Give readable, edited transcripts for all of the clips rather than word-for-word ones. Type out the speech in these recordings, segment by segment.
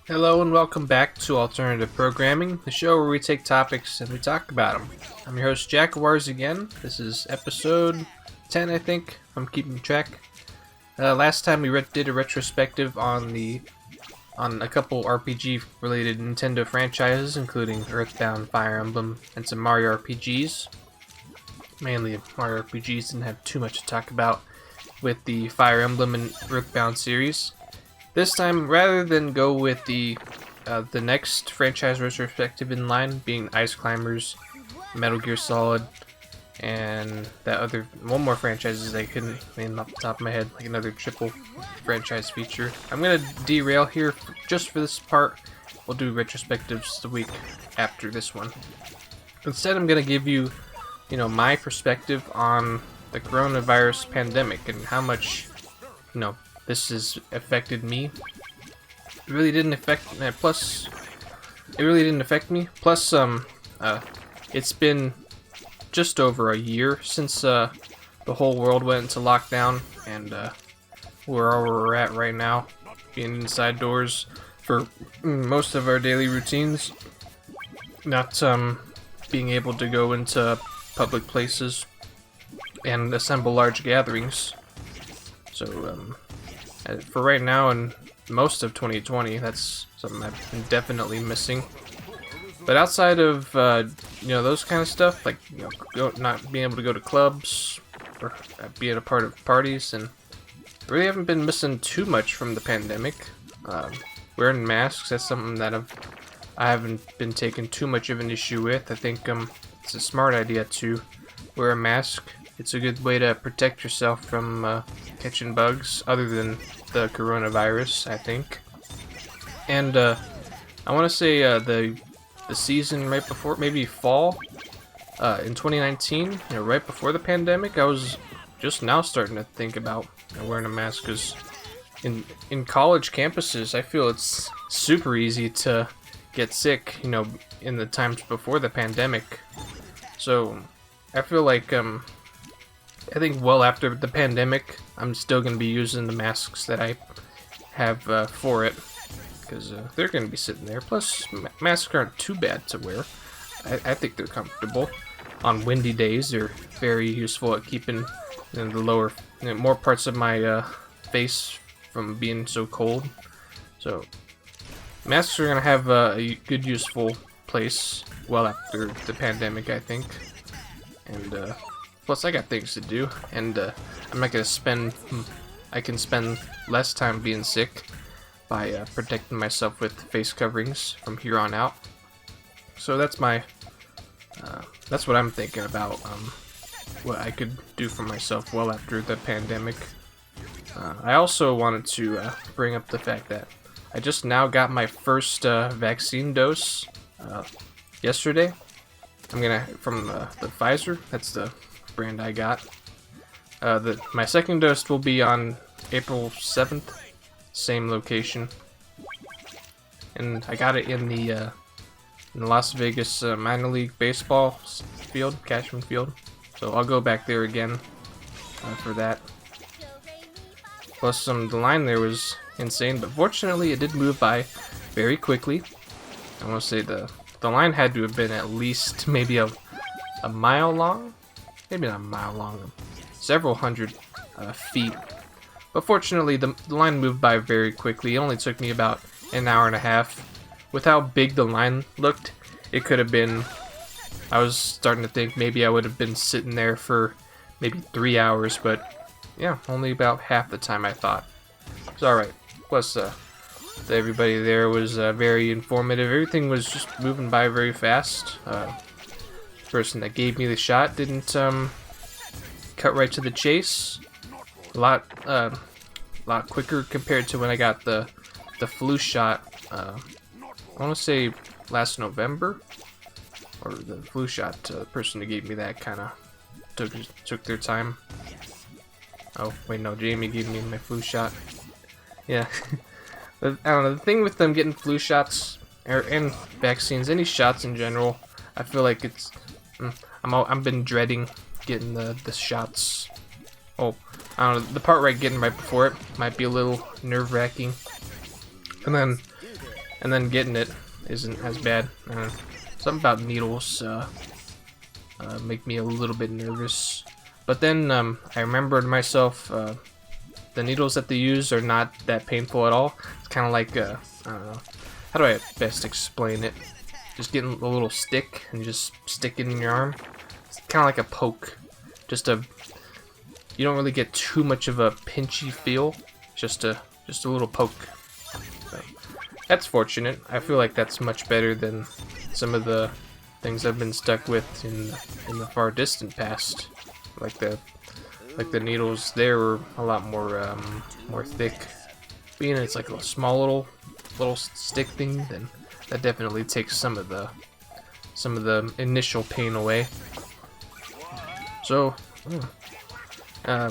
Hello and welcome back to Alternative Programming, the show where we take topics and we talk about them. I'm your host Jackuwarz again. This is episode 10, I think. I'm keeping track. Last time we did a retrospective on a couple RPG-related Nintendo franchises, including Earthbound, Fire Emblem, and some Mario RPGs. Mainly Mario RPGs, didn't have too much to talk about with the Fire Emblem and Earthbound series. This time, rather than go with the next franchise retrospective in line, being Ice Climbers, Metal Gear Solid, and that other one more franchises I couldn't name off the top of my head, like another triple franchise feature. I'm gonna derail here just for this part. We'll do retrospectives the week after this one. Instead, I'm gonna give you, my perspective on the coronavirus pandemic and how much, this has affected me. It really didn't affect me. Plus, it's been just over a year since the whole world went into lockdown, and where we're at right now, being inside doors for most of our daily routines, not being able to go into public places and assemble large gatherings. So, for right now and most of 2020, that's something I've been definitely missing. But outside of those kind of stuff, like not being able to go to clubs or being a part of parties, and really haven't been missing too much from the pandemic. Wearing masks, that's something that I haven't been taking too much of an issue with. I think it's a smart idea to wear a mask. It's a good way to protect yourself from catching bugs, other than the coronavirus, I think. And I want to say the season right before, maybe fall, in 2019, right before the pandemic, I was just now starting to think about wearing a mask, because in college campuses, I feel it's super easy to get sick, in the times before the pandemic. So I feel like I think well after the pandemic, I'm still going to be using the masks that I have for it, because they're going to be sitting there. Plus, masks aren't too bad to wear. I think they're comfortable. On windy days, they're very useful at keeping more parts of my face from being so cold. So, masks are going to have a good, useful place well after the pandemic, I think. And plus, I got things to do, and I'm not gonna I can spend less time being sick by protecting myself with face coverings from here on out. So that's that's what I'm thinking about. What I could do for myself well after the pandemic. I also wanted to bring up the fact that I just now got my first vaccine dose yesterday. From the Pfizer. That's the brand I got. My second dose will be on April 7th, same location, and I got it in the Las Vegas minor league baseball field, Cashman Field. So I'll go back there again for that. Plus, the line there was insane, but fortunately it did move by very quickly. I want to say the line had to have been at least maybe a mile long. Maybe not a mile long, several hundred feet. But fortunately, the line moved by very quickly. It only took me about an hour and a half. With how big the line looked, it could have been... I was starting to think maybe I would have been sitting there for maybe 3 hours, but yeah, only about half the time I thought. It's alright. Plus, everybody there was very informative. Everything was just moving by very fast. Person that gave me the shot didn't cut right to the chase. A lot quicker compared to when I got the flu shot. I want to say last November, or the flu shot. The person that gave me that kind of took their time. Oh wait, no, Jamie gave me my flu shot. Yeah, I don't know. The thing with them getting flu shots and vaccines, any shots in general, I feel like it's. I've been dreading getting the shots. Oh, I don't know, the part getting right before it might be a little nerve-wracking. And then and then getting it isn't as bad. Something about needles make me a little bit nervous. But then I remembered myself, the needles that they use are not that painful at all. It's kind of like, I don't know, how do I best explain it? Just getting a little stick and just stick it in your arm. It's kind of like a poke. You don't really get too much of a pinchy feel. Just a little poke. So, that's fortunate. I feel like that's much better than some of the things I've been stuck with in the far distant past. Like the needles there were a lot more thick. Being it's like a small little stick thing, then that definitely takes some of the initial pain away. So I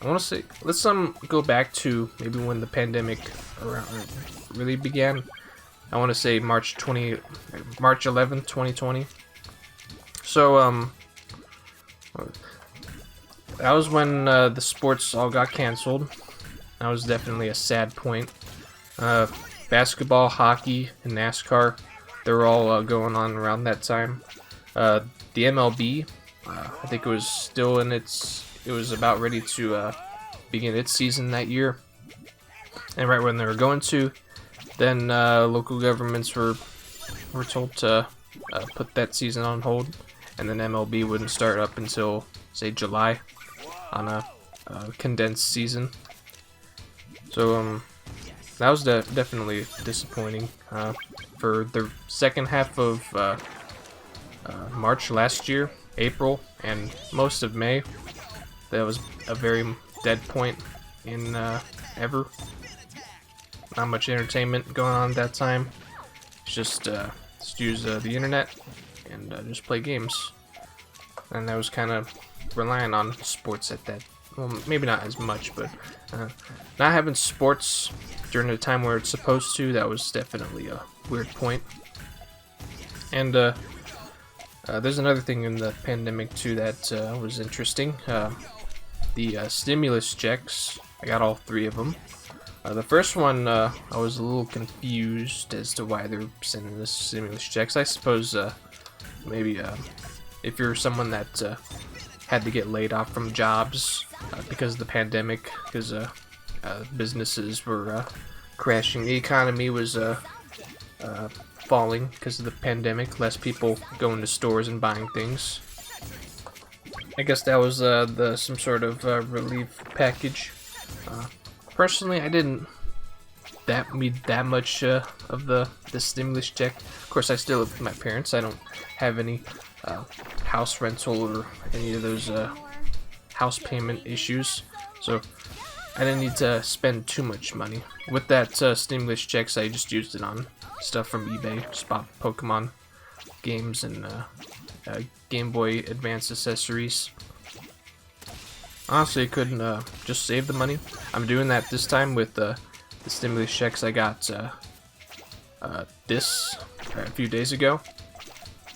want to say, let's go back to maybe when the pandemic really began. I want to say March 11th, 2020. So that was when the sports all got canceled. That was definitely a sad point. Basketball, hockey, and NASCAR, they were all going on around that time. The MLB, I think it was still in it was about ready to begin its season that year. And right when they were going to, then local governments were told to put that season on hold, and then MLB wouldn't start up until, say, July on a condensed season. So that was definitely disappointing. For the second half of March last year, April, and most of May, that was a very dead point in ever. Not much entertainment going on at that time. It's just use the internet and just play games. And I was kind of relying on sports at that. Well, maybe not as much, but not having sports during the time where it's supposed to, that was definitely a weird point. And there's another thing in the pandemic too that was interesting. The stimulus checks. I got all 3 of them. The first one, I was a little confused as to why they're sending us stimulus checks. I suppose maybe if you're someone that had to get laid off from jobs because of the pandemic, because businesses were crashing, the economy was falling because of the pandemic, less people going to stores and buying things. I guess that was some sort of relief package. Personally, I didn't need that much of the stimulus check. Of course, I still live with my parents. I don't have any house rental or any of those house payment issues, so I didn't need to spend too much money. With that stimulus checks, I just used it on stuff from eBay, just bought Pokemon games and Game Boy Advance accessories. Honestly, I couldn't just save the money. I'm doing that this time with the stimulus checks I got this a few days ago.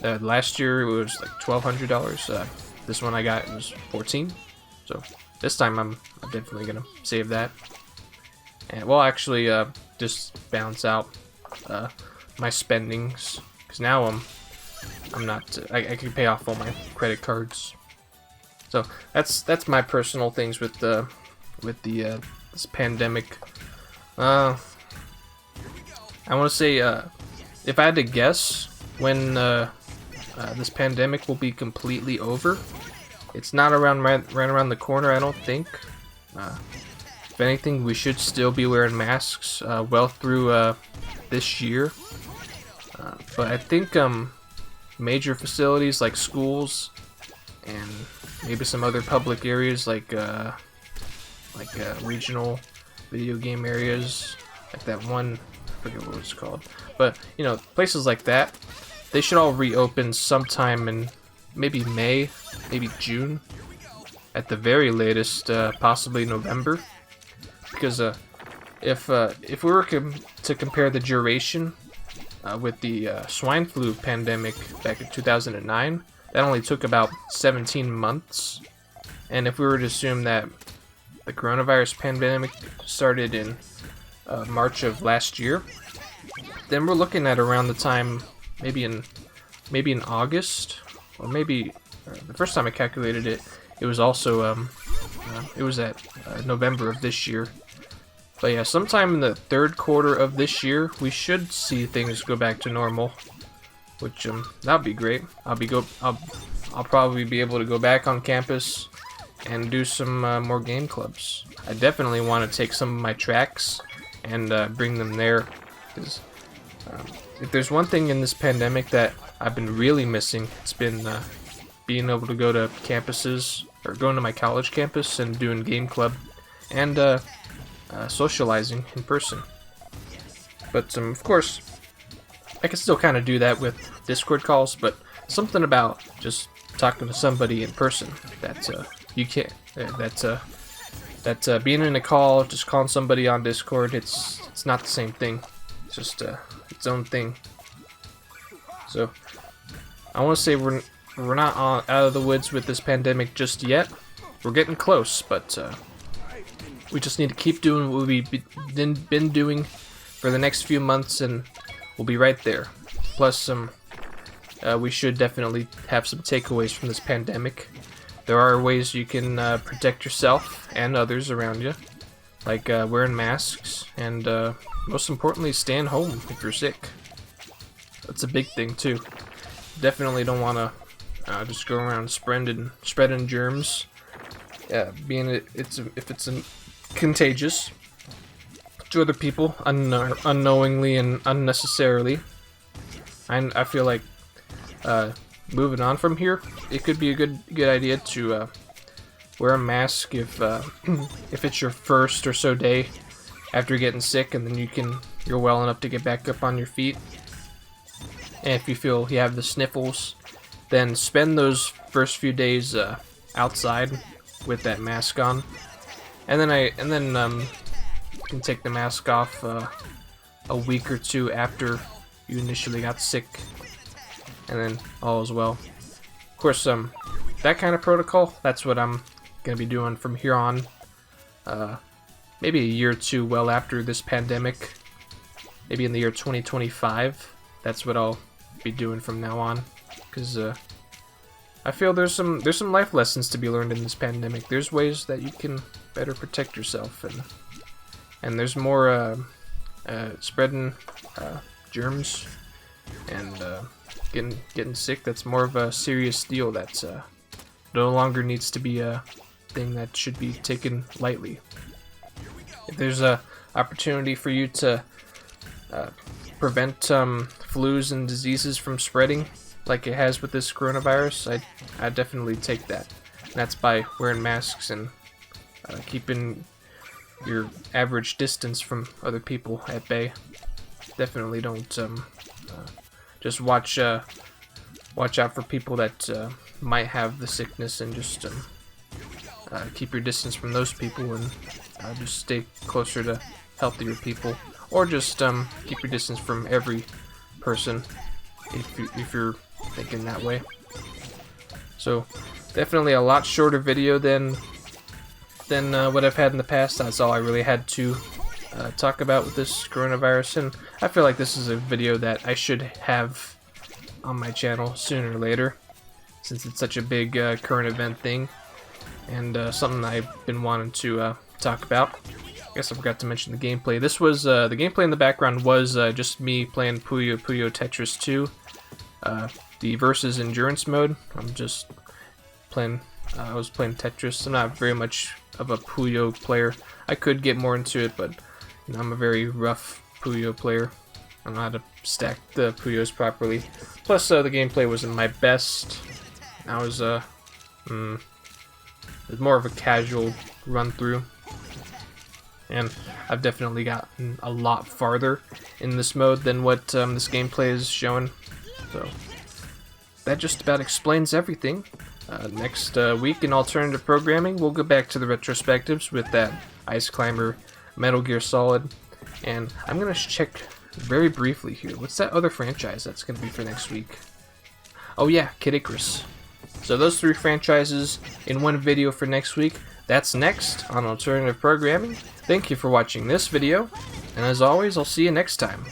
Last year it was like $1,200. This one I got was $14. So this time I'm definitely gonna save that. And well, actually, just balance out my spendings, because now I'm not. I can pay off all my credit cards. So that's my personal things with this pandemic. I want to say, if I had to guess when this pandemic will be completely over, it's not right around the corner, I don't think. If anything, we should still be wearing masks well through this year. But I think major facilities like schools and maybe some other public areas like regional video game areas, like that one, I forget what it's called, but you know, places like that, they should all reopen sometime in maybe May, maybe June, at the very latest, possibly November. Because if we were to compare the duration with the swine flu pandemic back in 2009, that only took about 17 months. And if we were to assume that the coronavirus pandemic started in March of last year, then we're looking at around the time, maybe in August, or maybe the first time I calculated it, it was also it was at November of this year. But yeah, sometime in the third quarter of this year, we should see things go back to normal, which that'd be great. I'll probably be able to go back on campus and do some more game clubs. I definitely want to take some of my tracks and bring them there, because if there's one thing in this pandemic that I've been really missing, it's been being able to go to campuses, or going to my college campus and doing game club and socializing in person. But of course, I can still kind of do that with Discord calls, but something about just talking to somebody in person that you can't. That being in a call, just calling somebody on Discord, it's not the same thing. It's just its own thing. So I want to say we're not out of the woods with this pandemic just yet. We're getting close, but we just need to keep doing what we've been doing for the next few months, and we'll be right there. Plus, we should definitely have some takeaways from this pandemic. There are ways you can protect yourself and others around you, like wearing masks, and most importantly, staying home if you're sick. That's a big thing too. Definitely don't want to just go around spreading germs. If it's contagious to other people unknowingly and unnecessarily. I feel like moving on from here, it could be a good idea to wear a mask if it's your first or so day after getting sick, and then you're well enough to get back up on your feet. And if you feel you have the sniffles, then spend those first few days outside with that mask on, and then you can take the mask off a week or two after you initially got sick, and then all is well. Of course, that kind of protocol, that's what I'm gonna be doing from here on. Maybe a year or two well after this pandemic, maybe in the year 2025. That's what I'll be doing from now on, because I feel there's some life lessons to be learned in this pandemic. There's ways that you can better protect yourself, and there's more spreading germs and getting sick. That's more of a serious deal. That's no longer needs to be a thing that should be taken lightly. If there's a opportunity for you to prevent flus and diseases from spreading like it has with this coronavirus, I definitely take that. And that's by wearing masks and keeping your average distance from other people at bay. Definitely don't just watch out for people that might have the sickness, and just keep your distance from those people, and just stay closer to healthier people, or just keep your distance from every person if you're thinking that way. So definitely a lot shorter video than what I've had in the past. That's all I really had to talk about with this coronavirus, and I feel like this is a video that I should have on my channel sooner or later, since it's such a big current event thing, and something I've been wanting to talk about. I guess I forgot to mention the gameplay. This was the gameplay in the background was just me playing Puyo Tetris 2, the versus endurance mode. I'm just playing. I was playing Tetris. I'm not very much of a Puyo player. I could get more into it, but you know, I'm a very rough Puyo player. I don't know how to stack the Puyos properly. Plus, the gameplay wasn't my best. I was it was more of a casual run through, and I've definitely gotten a lot farther in this mode than what this gameplay is showing. So that just about explains everything. Next week in alternative programming, we'll go back to the retrospectives with that Ice Climber, Metal Gear Solid, and I'm gonna check very briefly here. What's that other franchise that's gonna be for next week? Oh yeah, Kid Icarus. So those three franchises in one video for next week. That's next on alternative programming. Thank you for watching this video, and as always, I'll see you next time.